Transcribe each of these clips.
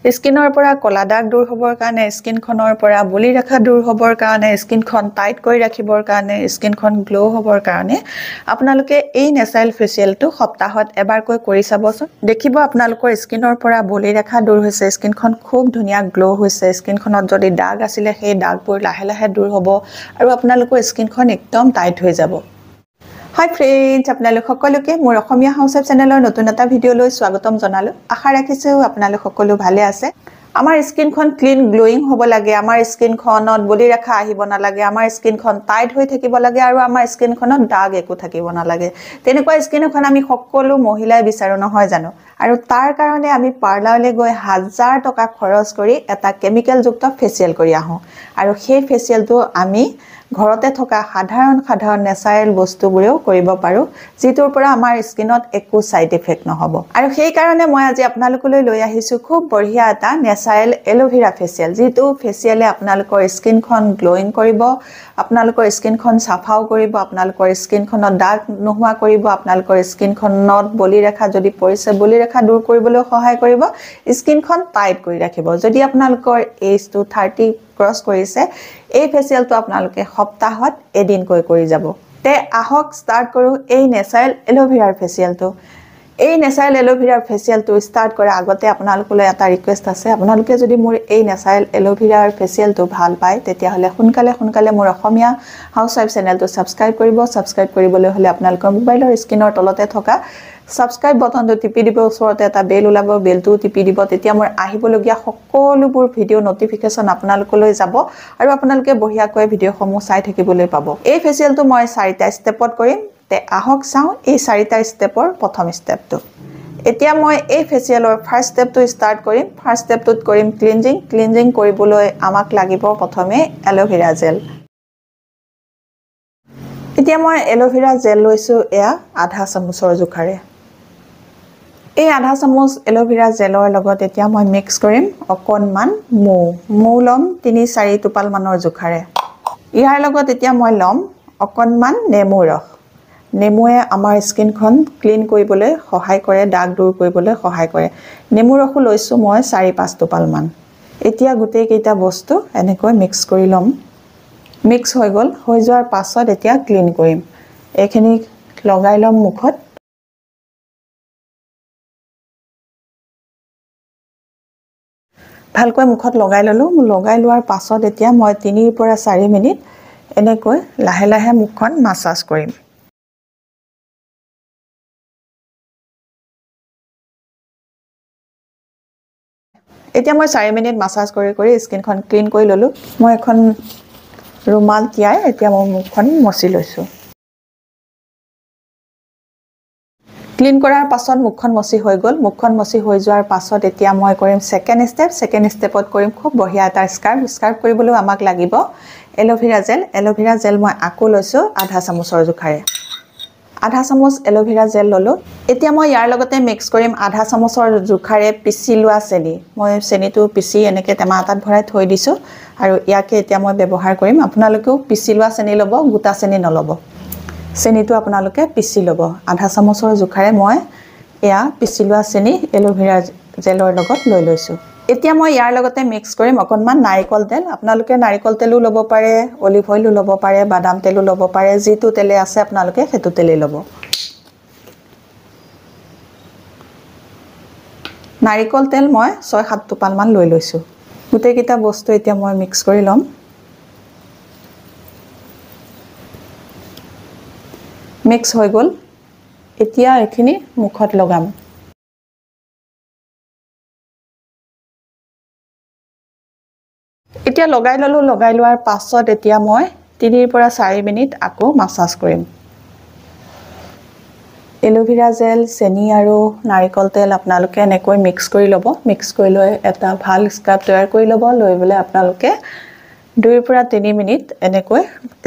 স্কিনৰ পৰা কলা দাগ দূৰ হ'বৰ কাৰণে স্কিনখনৰ পৰা বলি ৰেখা দূৰ হ'বৰ কাৰণে স্কিনখন টাইট কৰি ৰাখিবৰ কাৰণে স্কিনখন গ্লো হ'বৰ কাৰণে আপোনালোকে এই নেচাৰেল ফেচিয়েলটো সপ্তাহত এবাৰকৈ কৰি চাবচোন দেখিব আপোনালোকৰ স্কিনৰ পৰা বলি ৰেখা দূৰ হৈছে স্কিনখন খুব ধুনীয়া গ্লো হৈছে স্কিনখনত যদি দাগ আছিলে সেই দাগবোৰ লাহে লাহে দূৰ হ'ব আৰু আপোনালোকৰ স্কিনখন একদম টাইট হৈ যাব Hi friends, আপোনালোক সকলোকে মোৰ অসমীয়া হাউস চেনেলৰ নতুন এটা ভিডিঅলৈ স্বাগতম জনালো আশা ৰাখিছো আপোনালোক সকলো ভালে আছে আমাৰ স্কিনখন ক্লিন গ্লোইং হ'ব লাগে আমাৰ স্কিনখনত বলি ৰেখা আহিব নালাগে আমাৰ স্কিনখন টাইট হৈ থাকিব লাগে আৰু আমাৰ স্কিনখনত দাগ একো থাকিব নালাগে তেনেকুৱা স্কিনখন আমি সকলো মহিলাই বিচাৰো নহয় জানো আৰু তাৰ কাৰণে আমি পাৰ্লাৰলৈ গৈ হাজাৰ টকা খৰচ কৰি এটা কেমিকেল যুক্ত ফেচিয়েল কৰি আহো আৰু সেই ফেচিয়েলটো আমি ঘৰতে থকা সাধাৰণ নেচাৰেল বস্তুবোৰেও কৰিব পাৰো যিটোৰ পৰা আমাৰ স্কিনত একো সাইড ইফেক্ট নহব আৰু সেই কাৰণে মই আজি আপোনালোকলৈ লৈ আহিছো খুব বঢ়িয়া এটা নেচাৰেল এলোভেৰা ফেচিয়েল যিটো ফেচিয়েলে আপোনালোকৰ স্কিনখন গ্লোইং কৰিব আপোনালোকৰ স্কিনখন সাফাও কৰিব আপোনালোকৰ স্কিনখনত দাগ নোহোৱা কৰিব আপোনালোকৰ স্কিনখনত বলি ৰেখা যদি পৰিছে বলি ৰেখা দূৰ কৰিবলৈ সহায় কৰিব স্কিনখন টাইট কৰি ৰাখিব যদি আপোনালোকৰ এজটো 30 ক্ৰস কৰিছে এই ফেচিয়েলটো আপোনালোকে সপ্তাহত এদিনকৈ কৰি যাব তে আহক স্টাৰ্ট কৰো এই নেচাৰেল এলোভেৰাৰ ফেচিয়েলটো এই নেচাৰেল এলোভেৰাৰ ফেচিয়েলটো স্টাৰ্ট কৰা আগতে আপোনালোকলৈ এটা ৰিকুৱেষ্ট আছে আপোনালোকে যদি মোৰ এই নেচাৰেল এলোভেৰাৰ ফেচিয়েলটো ভাল পায় তেতিয়া হলে সোনকালে মোৰ অসমীয়া হাউসৱাইফ চেনেলটো সাবস্ক্ৰাইব কৰিবলৈ হলে আপোনালোকৰ মোবাইলৰ স্ক্ৰিনৰ তলতে থকা সাবস্ক্ৰাইব বাটনটো টিপি দিব ওচৰতে এটা বেল ওলাব বেলটো টিপি দিব তেতিয়া মোৰ আহিবলগীয়া সকলোবোৰ ভিডিও নটিফিকেশন আপোনালোকলৈ যাব আৰু আপোনালোকে বঢ়িয়াকৈ ভিডিওসমূহ চাই থাকিবলৈ পাব এই ফেচিয়েলটো মই 4টা ষ্টেপত কৰিম তে আহক চাও এই 4টা ষ্টেপৰ প্ৰথম ষ্টেপটো এতিয়া মই এই ফেচিয়েলৰ ফাৰ্স্ট ষ্টেপটো ষ্টাৰ্ট কৰিম ফাৰ্স্ট ষ্টেপটোত কৰিম ক্লিনজিং কৰিবলৈ আমাক লাগিব প্ৰথমে এলোভেৰা জেল এতিয়া মই এলোভেৰা জেল লৈছো এয়া আধা চামুচৰ জোখাৰে এই আধা চামুচ এলোভেৰা জেলৰ লগত এতিয়া মই মিক্স কৰিম অকনমান মৌ লম 3-4 টোপাল মানৰ জোখাৰে ইয়াৰ লগত এতিয়া মই লম অকনমান নেমু ৰস নেমুৱে আমাৰ স্কিনখন ক্লিন কৰিবলৈ সহায় কৰে দাগ দূৰ কৰিবলৈ সহায় কৰে নেমু ৰস লৈছো মই 4-5 টোপাল মান এতিয়া গুটেই কেইটা বস্তু এনেকৈ মিক্স কৰি লম মিক্স হৈ গল হৈ যোৱাৰ পাছত এতিয়া ক্লিন কৰিম এখিনি লগাই লম মুখত ভালকৈ মুখত লগাই ললো লগাই লোৱাৰ পাছত এতিয়া মই 3 পৰা 4 মিনিট এনেকৈ লাহে লাহে মুখখন মাসাজ কৰিম এতিয়া মই 4 মিনিট মাসাজ কৰি স্কিনখন ক্লিন কৰি ললো মই এখন ৰুমাল তিয়াই এতিয়া মই মুখখন মচি লৈছো ক্লিন কৰাৰ পাছত মুখখন মচি হৈ গল মুখখন মচি হৈ যোৱাৰ পাছত এতিয়া মই কৰিম সেকেন্ড ষ্টেপত কৰিম খুব বঢ়িয়া এটা স্কাৰ্ফ কৰিবলৈ আমাক লাগিব এলোভেৰা জেল মই আকো লৈছো আধা চামুচৰ জোখাৰে আধা চামুচ এলোভেৰা জেল ললো এতিয়া মই ইয়াৰ লগতে মিক্স কৰিম আধা চামুচৰ জোখাৰে পিচি লোৱা চেনি মই চেনিটো পিচি এনেকে টেমা এটাত ভৰাই থৈ দিছো আৰু ইয়াকে এতিয়া মই ব্যৱহাৰ কৰিম আপোনালোকেও পিচি লোৱা চেনি লব গোটা চেনি নলব চেনিটো আপোনালোকে পিচি লব আধা চামুচৰ জোখাৰে মই এয়া পিচি লোৱা চেনি এলোভেৰা জেলৰ লগত লৈ লৈছো এতিয়া মই ইয়াৰ লগতে মিক্স কৰিম অকনমান নাৰিকল তেল আপোনালোকে নাৰিকল তেলও লব পাৰে অলিভ অইলও লব পাৰে বাদাম তেলও লব পাৰে যিটো তেলে আছে আপোনালোকে হেতু তেলে লব নাৰিকল তেল মই 6-7 টোপাল মান লৈ লৈছো গুটেই কিটা বস্তু এতিয়া মই মিক্স কৰি লম মিক্স হৈ গল এতিয়া এখিনি মুখত লগাম এতিয়া লগাই ললো লগাই লোৱাৰ পাছত এতিয়া মই 3 পৰা 4 মিনিট আকৌ মাসাজ কৰিম এলোভেৰা জেল চেনি আৰু নাৰিকল তেল আপোনালোকে এনেকৈ মিক্স কৰি লব মিক্স কৰি লৈ এটা ভাল স্কাৰ্ফ তৈয়াৰ কৰি লব লৈ বলে আপোনালোকে 2 পৰা 3 মিনিট এনেকৈ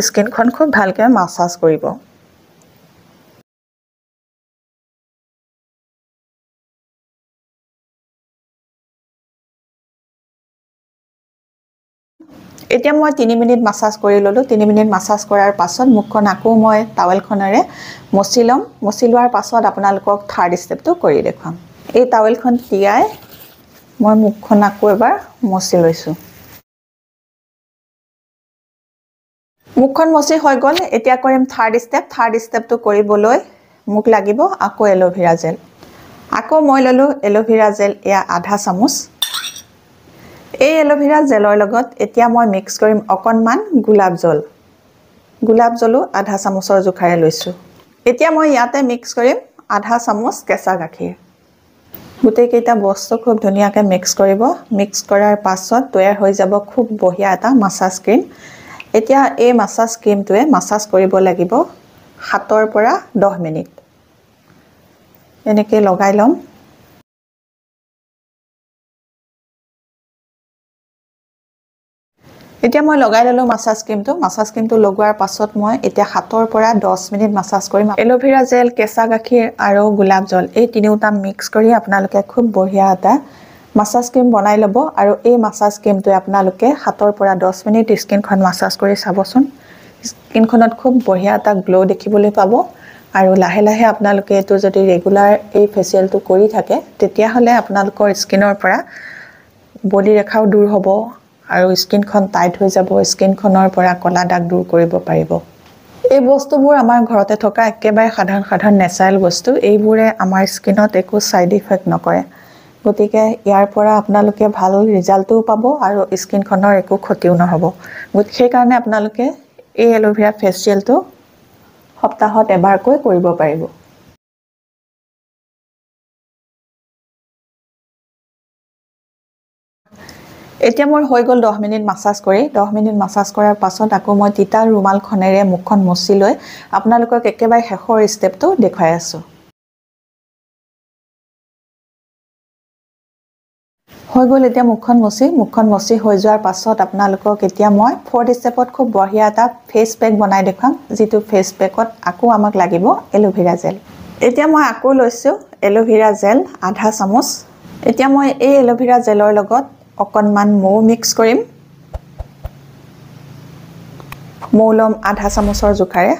স্কিনখন খুব ভালকৈ মাসাজ কৰিব এতিয়া মই 3 মিনিট মাসাজ কৰি ললো 3 মিনিট মাসাজ কৰাৰ পাছত মুখখন আকৌ মই টাৱেলখনেৰে মচি লম মচি লোৱাৰ পাছত আপোনালোকক থাৰ্ড ষ্টেপটো কৰি দেখাম এই টাৱেলখন তিয়াই মই মুখখন আকৌ এবাৰ মচি লৈছো মুখখন মচি হৈ গল এতিয়া কৰিম থাৰ্ড ষ্টেপটো কৰিবলৈ মুখ লাগিব আকৌ এলোভেৰা জেল আকৌ মই ললো এলোভেৰা জেল এয়া আধা চামুচ এই এলোভেৰা জেলৰ লগত এতিয়া মই মিক্স কৰিম অকনমান গোলাপ জলো আধা চামুচৰ জোখাৰে লৈছো এতিয়া মই ইয়াতে মিক্স কৰিম আধা চামুচ কেঁচা গাখীৰ গোটেই কেইটা বস্তু খুব ধুনিয়াকৈ মিক্স কৰিব মিক্স কৰাৰ পাছত তৈয়াৰ হৈ যাব খুব বঢ়িয়া এটা মাসাজ ক্ৰীম এতিয়া এই মাসাজ ক্ৰীমটোৱে মাসাজ কৰিব লাগিব 7 পৰা 10 মিনিট এনেকৈ লগাই লম এতিয়া মই লগাই ললো মাসাজ ক্ৰীমটো লগোৱাৰ পাছত মই এতিয়া 7 পৰা 10 মিনিট মাসাজ কৰিম এলোভেৰা জেল কেঁচা গাখীৰ আৰু গোলাপ জল এই তিনিওটা মিক্স কৰি আপোনালোকে খুব বঢ়িয়া এটা মাসাজ ক্ৰীম বনাই লব আৰু এই মাসাজ ক্ৰীমটোৱে আপোনালোকে 7 পৰা 10 মিনিট স্কিনখন মাসাজ কৰি চাবচোন স্কিনখনত খুব বঢ়িয়া এটা গ্লো দেখিবলৈ পাব আৰু লাহে লাহে আপোনালোকে এটো যদি ৰেগুলাৰ এই ফেচিয়েলটো কৰি থাকে তেতিয়া হলে আপোনালোকৰ স্কিনৰ পৰা বডি ৰেখাও দূৰ হ'ব আৰু স্কিনখন টাইট হৈ যাব স্কিনখনৰ পৰা কলা দাগ দূৰ কৰিব পাৰিব এই বস্তুবোৰ আমাৰ ঘৰতে থকা একেবাৰে সাধাৰণ নেচাৰেল বস্তু এইবোৰে আমাৰ স্কিনত একো সাইড ইফেক্ট নকৰে গতিকে ইয়াৰ পৰা আপোনালোকে ভাল ৰিজাল্টও পাব আৰু স্কিনখনৰ একো ক্ষতিও নহব সেই কাৰণে আপোনালোকে এই এলোভেৰা ফেচিয়েলটো সপ্তাহত এবাৰকৈ কৰিব পাৰিব এতিয়া মোৰ হৈ গল 10 মিনিট মাসাজ কৰি 10 মিনিট মাসাজ কৰাৰ পাছত আকৌ মই তিতা ৰুমাল খনেৰে মুখখন মচি লৈ আপোনালোকক একেবাৰে শেষৰ ষ্টেপটো দেখাই আছো হৈ গল এতিয়া মুখখন মচি হৈ যোৱাৰ পাছত আপোনালোকক এতিয়া মই 4th ষ্টেপত খুব বঢ়িয়া এটা ফেস পেক বনাই দেখাম যেটো ফেস পেকত আকৌ আমাক লাগিব এলোভেৰা জেল এতিয়া মই আকৌ লৈছো এলোভেৰা জেল আধা চামুচ এতিয়া মই এই এলোভেৰা জেলৰ লগত অকনমান মৌ মিক্স কৰিম মৌলম আধা চামুচৰ জোখাৰে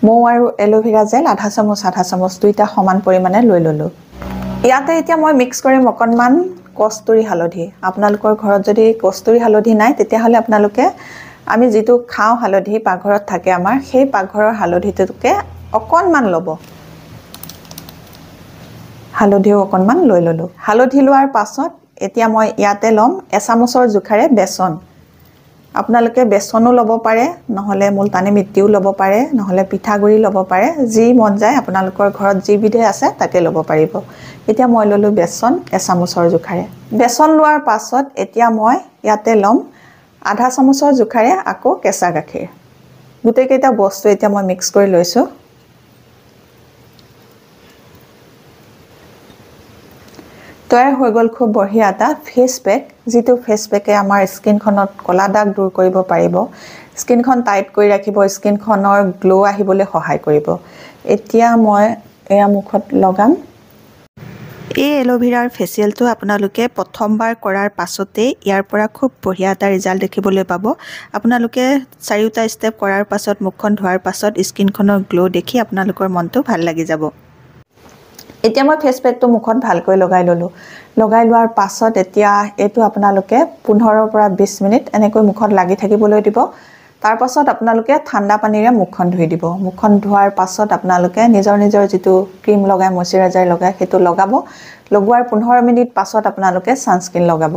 মৌ আৰু এলোভেৰা জেল আধা চামুচ দুইটা সমান পৰিমাণে লৈ ললো ইয়াতে এতিয়া মই মিক্স কৰিম অকনমান কস্তুৰী হালধি আপোনালোকৰ ঘৰত যদি কস্তুৰী হালধি নাই তেতিয়া হলে আপোনালোকে আমি যেটো খাও হালধি পাকঘৰত থাকে আমাৰ সেই পাকঘৰৰ হালধিটোকে অকনমান লব হালধিও অকনমান লৈ ললো হালধি লোৱাৰ পাছত এতিয়া মই ইয়াতে লম এচামুচৰ জোখাৰে বেসন আপোনালোকে বেসনো লব পাৰে নহলে মুলতানী মিট্টিও লব পাৰে নহলে পিঠাগুৰি লব পাৰে যি মন যায় আপোনালোকৰ ঘৰত যি বিধে আছে তাকে লব পাৰিব এতিয়া মই ললো বেসন এচামুচৰ জোখাৰে বেসন লোৱাৰ পাছত এতিয়া মই ইয়াতে লম আধা চামুচৰ জোখাৰে আকৌ কেঁচা গাখীৰ গোটেই কেইটা বস্তু এতিয়া মই মিক্স কৰি লৈছো তৈয়াৰ হৈ গল খুব বঢ়িয়া এটা ফেস পেক যেটো ফেস পেকে আমাৰ স্কিনখনত কলা দাগ দূৰ কৰিব পাৰিব স্কিনখন টাইট কৰি ৰাখিব স্কিনখনৰ গ্লো আহিবলৈ সহায় কৰিব এতিয়া মই এয়া মুখত লগাম এই এলোভেৰাৰ ফেচিয়েলটো আপোনালোকে প্ৰথমবাৰ কৰাৰ পাছতে ইয়াৰ পৰা খুব বঢ়িয়া এটা ৰিজাল্ট দেখিবলৈ পাব আপোনালোকে চাৰিটা ষ্টেপ কৰাৰ পাছত মুখখন ধোৱাৰ পাছত স্কিনখনৰ গ্লো দেখি আপোনালোকৰ মনটো ভাল লাগি যাব এতিয়া মই ফেস পেকটো মুখত ভালকৈ লগাই ললো লগাই লোৱাৰ পাছত এতিয়া এটো আপোনালোকে 15 পৰা 20 মিনিট এনেকৈ মুখত লাগি থাকিবলৈ দিব তাৰ পাছত আপোনালোকে ঠাণ্ডা পানীৰে মুখখন ধুই দিব মুখখন ধোৱাৰ পাছত আপোনালোকে নিজৰ যেটো ক্ৰীম লগাই ময়শ্চাৰাইজাৰ লগাই হেতু লগাব লগোৱাৰ 15 মিনিট পাছত আপোনালোকে সানস্ক্ৰীন লগাব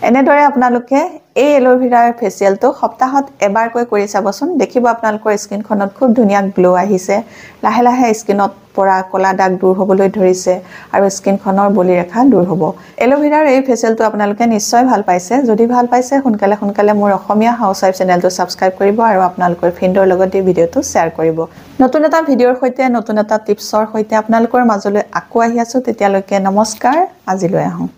এনেদৰে আপোনালোকে এই এলোভেৰাৰ ফেচিয়েলটো সপ্তাহত এবাৰকৈ কৰি চাবচোন দেখিব আপোনালোকৰ স্কিনখনত খুব ধুনিয়া গ্লো আহিছে লাহে লাহে স্কিনত পৰা কলা দাগ দূৰ হ'বলৈ ধৰিছে আৰু স্কিনখনৰ বলি ৰেখা দূৰ হ'ব এলোভেৰাৰ এই ফেচিয়েলটো আপোনালোকে নিশ্চয় ভাল পাইছে যদি ভাল পাইছে সোনকালে মোৰ অসমীয়া হাউসৱাইফ চেনেলটো সাবস্ক্ৰাইব কৰিব আৰু আপোনালোকৰ ফ্ৰেণ্ডৰ লগত এই ভিডিঅটো শেয়াৰ কৰিব নতুন এটা ভিডিঅৰ সৈতে নতুন এটা টিপছৰ সৈতে আপোনালোকৰ মাজলৈ আকৌ আহি আছো তেতিয়ালৈকে নমস্কাৰ আজিলৈ আহো